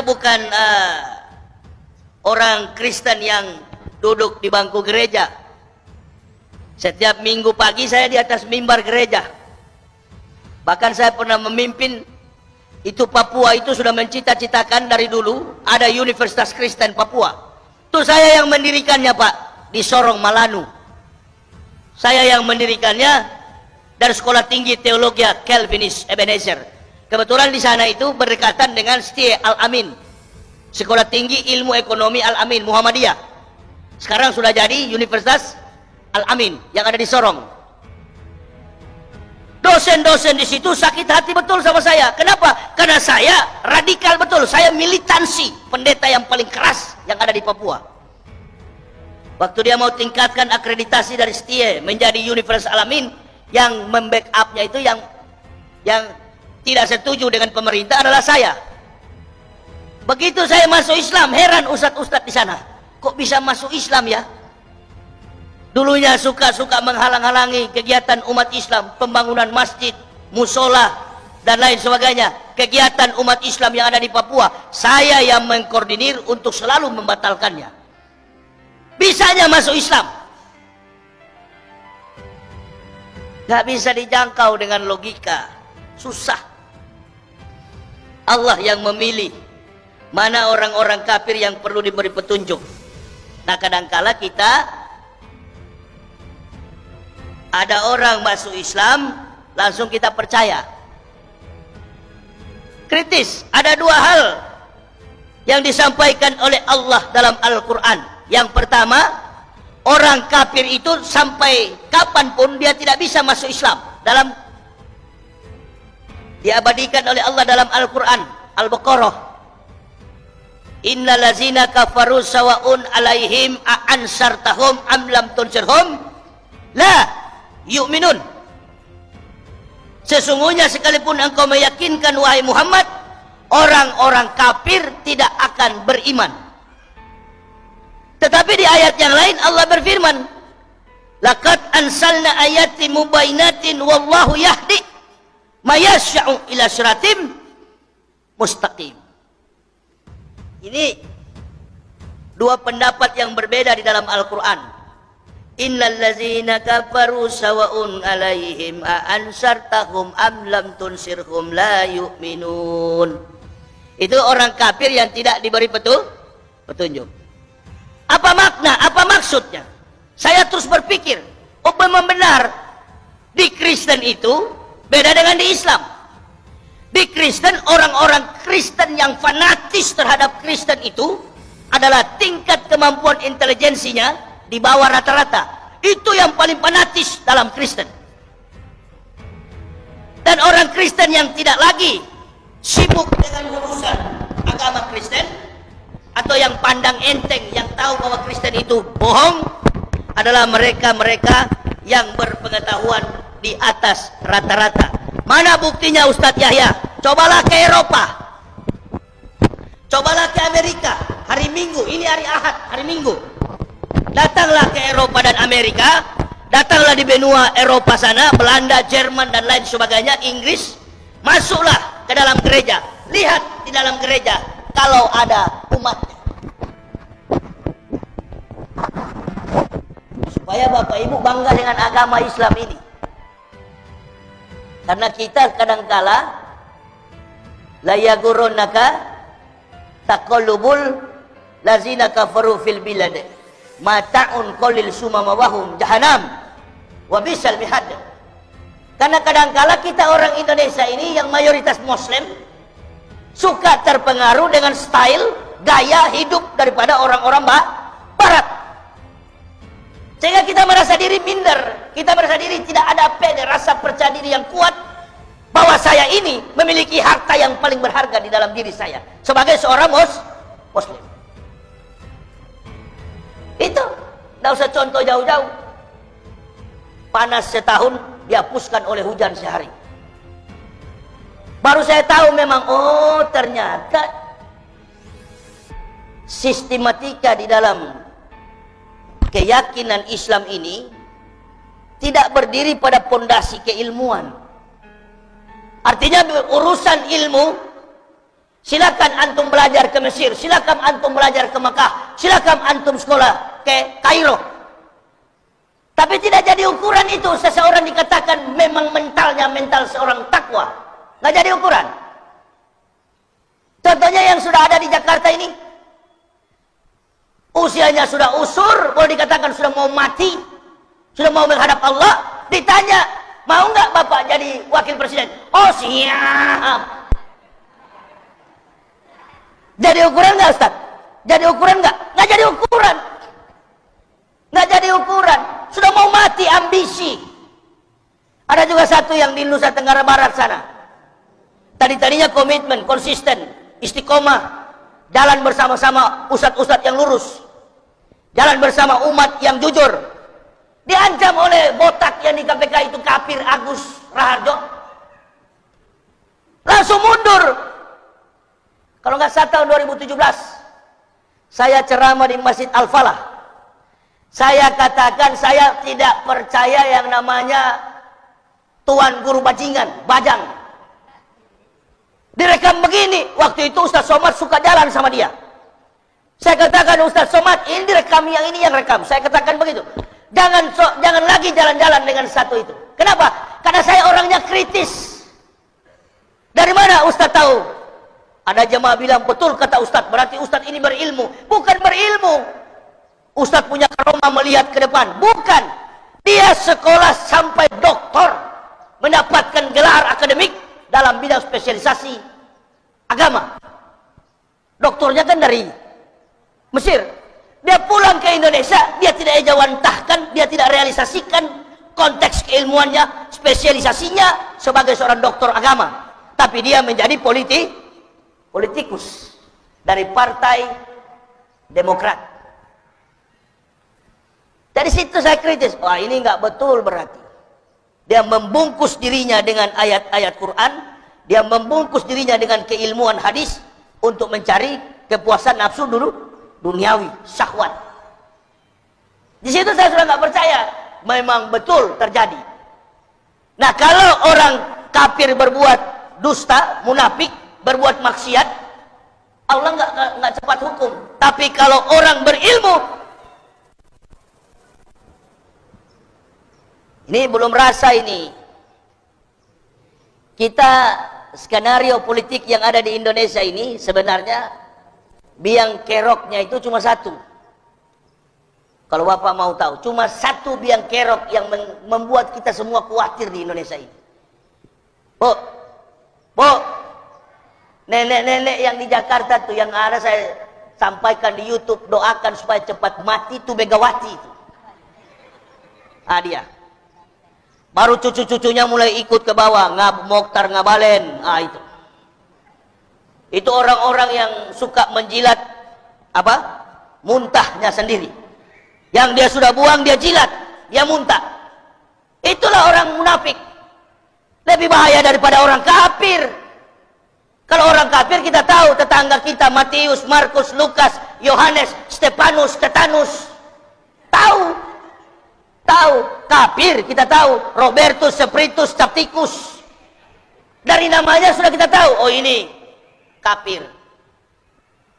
bukan orang Kristen yang duduk di bangku gereja. Setiap minggu pagi saya di atas mimbar gereja. Bahkan saya pernah memimpin itu Papua itu sudah mencita-citakan dari dulu ada Universitas Kristen Papua. Itu saya yang mendirikannya, Pak, di Sorong Malanu. Saya yang mendirikannya dari Sekolah Tinggi Teologi Calvinis Ebenezer. Kebetulan di sana itu berdekatan dengan Setie Al-Amin, Sekolah Tinggi Ilmu Ekonomi Al-Amin Muhammadiyah. Sekarang sudah jadi Universitas Al-Amin yang ada di Sorong. Dosen-dosen di situ sakit hati betul sama saya. Kenapa? Karena saya radikal betul. Saya militansi, pendeta yang paling keras yang ada di Papua. Waktu dia mau tingkatkan akreditasi dari Setie menjadi Universitas Al-Amin, yang membackupnya itu yang tidak setuju dengan pemerintah adalah saya. Begitu saya masuk Islam, heran ustadz-ustadz di sana, kok bisa masuk Islam ya? Dulunya suka-suka menghalang-halangi kegiatan umat Islam, pembangunan masjid, musola, dan lain sebagainya. Kegiatan umat Islam yang ada di Papua, saya yang mengkoordinir untuk selalu membatalkannya. Bisanya masuk Islam. Gak bisa dijangkau dengan logika. Susah. Allah yang memilih mana orang-orang kafir yang perlu diberi petunjuk. Nah, kadangkala kita ada orang masuk Islam, langsung kita percaya. Kritis, ada dua hal yang disampaikan oleh Allah dalam Al-Quran. Yang pertama, orang kafir itu sampai kapanpun dia tidak bisa masuk Islam. Diabadikan oleh Allah dalam Al-Quran, Al-Baqarah. Innal ladzina kafaru sawa'un alaihim a'ansartahum am lam tunsirhum la yu'minun. Sesungguhnya sekalipun engkau meyakinkan wahai Muhammad, orang-orang kafir tidak akan beriman. Tetapi di ayat yang lain Allah berfirman, laqad ansalna ayatin mubayyinatin wallahu yahdi mayasya'u ila siratim mustaqim. Ini dua pendapat yang berbeda di dalam Al-Quran. Innal ladzina kafaru sawa'un alaihim a'ansartahum am lam tunsirhum la yu'minun. Itu orang kafir yang tidak diberi petunjuk. Apa makna? Apa maksudnya? Saya terus berpikir, oh memang benar di Kristen itu beda dengan di Islam. Di Kristen, orang-orang Kristen yang fanatis terhadap Kristen itu adalah tingkat kemampuan intelijensinya di bawah rata-rata. Itu yang paling fanatis dalam Kristen. Dan orang Kristen yang tidak lagi sibuk dengan urusan agama Kristen, atau yang pandang enteng, yang tahu bahwa Kristen itu bohong, adalah mereka-mereka yang berpengetahuan di atas rata-rata. Mana buktinya Ustadz Yahya? Cobalah ke Eropa, cobalah ke Amerika. Hari Minggu, ini hari Ahad, hari Minggu, datanglah ke Eropa dan Amerika, datanglah di benua Eropa sana, Belanda, Jerman dan lain sebagainya, Inggris. Masuklah ke dalam gereja, lihat di dalam gereja kalau ada umatnya. Supaya Bapak Ibu bangga dengan agama Islam ini. Karena kita kadangkala la yagurunaka taqallubul lazina kafaru fil bilad mata'un qalil sumama wahum jahannam wa bisal mihad. Karena kadangkala kita orang Indonesia ini yang mayoritas Muslim suka terpengaruh dengan style gaya hidup daripada orang-orang Barat. Sehingga kita merasa diri minder, kita merasa diri tidak ada rasa percaya diri yang kuat bahwa saya ini memiliki harta yang paling berharga di dalam diri saya sebagai seorang Muslim. Itu tidak usah contoh jauh-jauh. Panas setahun dihapuskan oleh hujan sehari. Baru saya tahu memang, oh ternyata sistematika di dalam keyakinan Islam ini tidak berdiri pada pondasi keilmuan. Artinya urusan ilmu Silakan antum belajar ke Mesir, silakan antum belajar ke Mekah, silakan antum sekolah ke Kairo. Tapi tidak jadi ukuran itu seseorang dikatakan memang mentalnya mental seorang takwa. Nggak jadi ukuran. Contohnya yang sudah ada di Jakarta ini, usianya sudah usur, boleh dikatakan sudah mau mati, sudah mau menghadap Allah. Ditanya, mau nggak bapak jadi wakil presiden? Oh siap. Jadi ukuran nggak Ustaz? Jadi ukuran nggak? Nggak jadi ukuran. Nggak jadi ukuran. Sudah mau mati ambisi. Ada juga satu yang di Nusa Tenggara Barat sana. Tadinya komitmen, konsisten, istiqomah, jalan bersama-sama ustadz-ustadz yang lurus, jalan bersama umat yang jujur. Diancam oleh botak yang di KPK itu, kafir Agus Raharjo. Langsung mundur. Kalau nggak salah tahun 2017, saya ceramah di Masjid Al-Falah. Saya katakan saya tidak percaya yang namanya Tuan Guru Bajingan, Bajang. Direkam begini, waktu itu Ustaz Somad suka jalan sama dia. Saya katakan, Ustaz Somad, ini direkam, yang ini yang rekam. Saya katakan begitu. Jangan lagi jalan-jalan dengan satu itu. Kenapa? Karena saya orangnya kritis. Dari mana Ustaz tahu? Ada jemaah bilang, betul kata Ustaz, berarti Ustaz ini berilmu. Bukan berilmu. Ustaz punya karomah melihat ke depan. Bukan. Dia sekolah sampai doktor, mendapatkan gelar akademik dalam bidang spesialisasi agama. Doktornya kan dari Mesir. Dia pulang ke Indonesia, dia tidak ejawantahkan, dia tidak realisasikan konteks keilmuannya, spesialisasinya sebagai seorang doktor agama. Tapi dia menjadi politikus dari Partai Demokrat. Dari situ saya kritis. Wah, ini nggak betul berarti. Dia membungkus dirinya dengan ayat-ayat Quran, dia membungkus dirinya dengan keilmuan hadis untuk mencari kepuasan nafsu dulu duniawi, syahwat. Di situ saya sudah nggak percaya. Memang betul terjadi. Nah, kalau orang kafir berbuat dusta, munafik, berbuat maksiat, Allah nggak cepat hukum. Tapi kalau orang berilmu, ini belum rasa ini. Kita skenario politik yang ada di Indonesia ini sebenarnya biang keroknya itu cuma satu. Kalau Bapak mau tahu, cuma satu biang kerok yang membuat kita semua khawatir di Indonesia ini. Bu, nenek-nenek yang di Jakarta tuh, yang ada saya sampaikan di YouTube, doakan supaya cepat mati tuh Megawati itu. Ah, dia. Baru cucu-cucunya mulai ikut ke bawah, Mokhtar Ngabalin. Ah, itu. Itu orang-orang yang suka menjilat apa? Muntahnya sendiri. Yang dia sudah buang dia jilat, dia muntah. Itulah orang munafik. Lebih bahaya daripada orang kafir. Kalau orang kafir kita tahu, tetangga kita Matius, Markus, Lukas, Yohanes, Stefanus, Stetanus. Tahu. Kafir kita tahu, Robertus, Spiritus, Capticus. Dari namanya sudah kita tahu, oh ini kafir.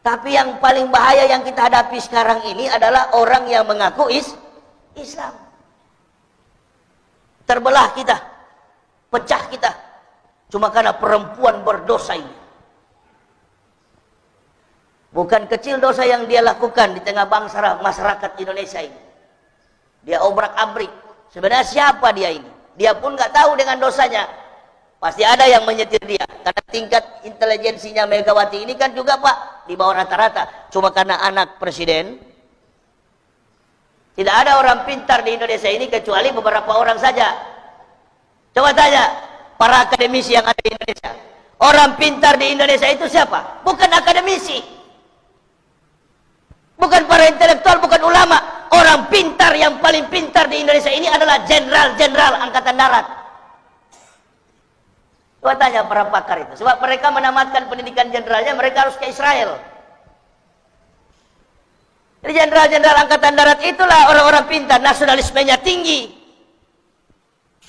Tapi yang paling bahaya yang kita hadapi sekarang ini adalah orang yang mengaku Islam. Terbelah kita, pecah kita, cuma karena perempuan berdosa ini. Bukan kecil dosa yang dia lakukan di tengah bangsa masyarakat Indonesia ini. Dia obrak-abrik. Sebenarnya siapa dia ini? Dia pun nggak tahu dengan dosanya. Pasti ada yang menyetir dia. Karena tingkat intelijensinya Megawati ini kan juga Pak di bawah rata-rata. Cuma karena anak presiden. Tidak ada orang pintar di Indonesia ini kecuali beberapa orang saja. Coba tanya para akademisi yang ada di Indonesia. Orang pintar di Indonesia itu siapa? Bukan akademisi. Bukan para intelektual, bukan ulama. Orang pintar yang paling pintar di Indonesia ini adalah jenderal-jenderal Angkatan Darat. Coba tanya para pakar itu. Sebab mereka menamatkan pendidikan jenderalnya, mereka harus ke Israel. Jadi jenderal-jenderal Angkatan Darat itulah orang-orang pintar, nasionalismenya tinggi.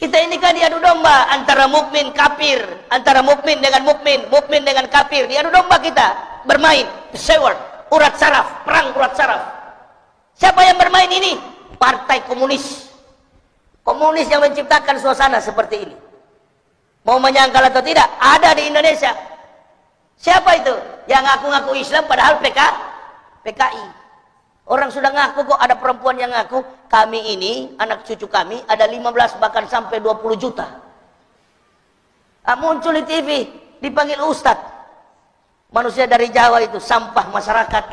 Kita ini kan diadu domba antara mukmin kafir, antara mukmin dengan mukmin, mukmin dengan kafir. Diadu domba kita bermain seward, urat saraf, perang urat saraf. Siapa yang bermain ini? Partai Komunis. Komunis yang menciptakan suasana seperti ini. Mau menyangkal atau tidak, ada di Indonesia. Siapa itu? Yang ngaku-ngaku Islam padahal PKI. Orang sudah ngaku kok, ada perempuan yang ngaku, kami ini, anak cucu kami, ada 15 bahkan sampai 20 juta. Muncul di TV, dipanggil Ustadz. Manusia dari Jawa itu, sampah masyarakat.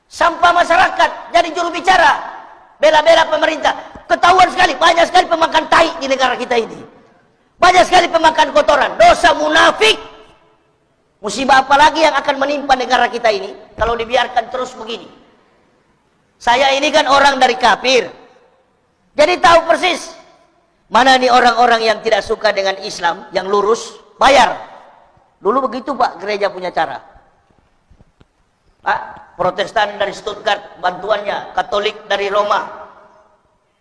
Sampah masyarakat, jadi juru bicara. Bela-bela pemerintah. Ketahuan sekali, banyak sekali pemakan tai di negara kita ini. Banyak sekali pemakan kotoran, dosa munafik. Musibah apa lagi yang akan menimpa negara kita ini, kalau dibiarkan terus begini. Saya ini kan orang dari kafir, jadi tahu persis mana nih orang-orang yang tidak suka dengan Islam, yang lurus, bayar. Dulu begitu Pak, gereja punya cara. Pak, Protestan dari Stuttgart bantuannya, Katolik dari Roma,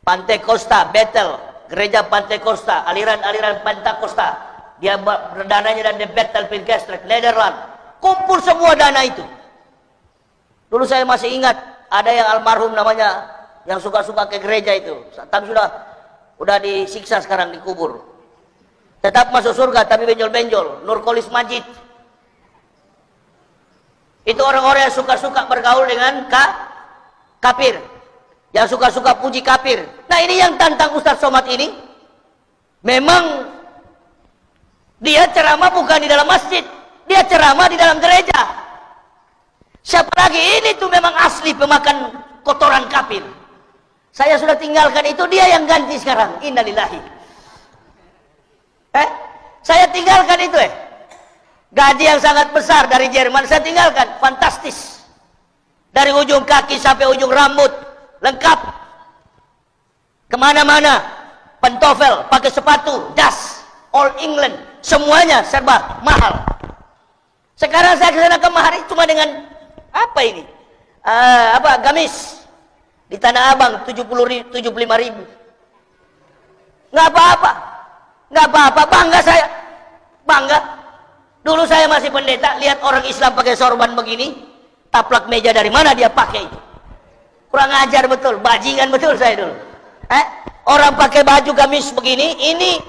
Pantekosta, Bethel, gereja Pantekosta, aliran-aliran Pentakosta, dia dananya dan Bethel Pilgestrek, Nederland, kumpul semua dana itu. Dulu saya masih ingat. Ada yang almarhum namanya, yang suka-suka ke gereja itu, tapi udah disiksa sekarang, dikubur. Tetap masuk surga, tapi benjol-benjol. Nurkolis Majid. Itu orang-orang yang suka-suka bergaul dengan kafir, yang suka-suka puji kafir. Nah ini yang tantang Ustadz Somad ini, memang dia ceramah bukan di dalam masjid, dia ceramah di dalam gereja. Siapa lagi? Ini tuh memang asli pemakan kotoran kafir. Saya sudah tinggalkan itu, dia yang ganti sekarang. Innalillahi. Saya tinggalkan itu gaji yang sangat besar dari Jerman, saya tinggalkan. Fantastis. Dari ujung kaki sampai ujung rambut, lengkap. Kemana-mana, pantofel, pakai sepatu, das, all England, semuanya serba mahal. Sekarang saya kesana kemari cuma dengan apa ini? Gamis di Tanah Abang 75.000. Nggak apa-apa, nggak apa-apa, bangga saya, bangga. Dulu saya masih pendeta, lihat orang Islam pakai sorban begini, taplak meja dari mana dia pakai? Kurang ajar betul, bajingan betul saya dulu. Orang pakai baju gamis begini, ini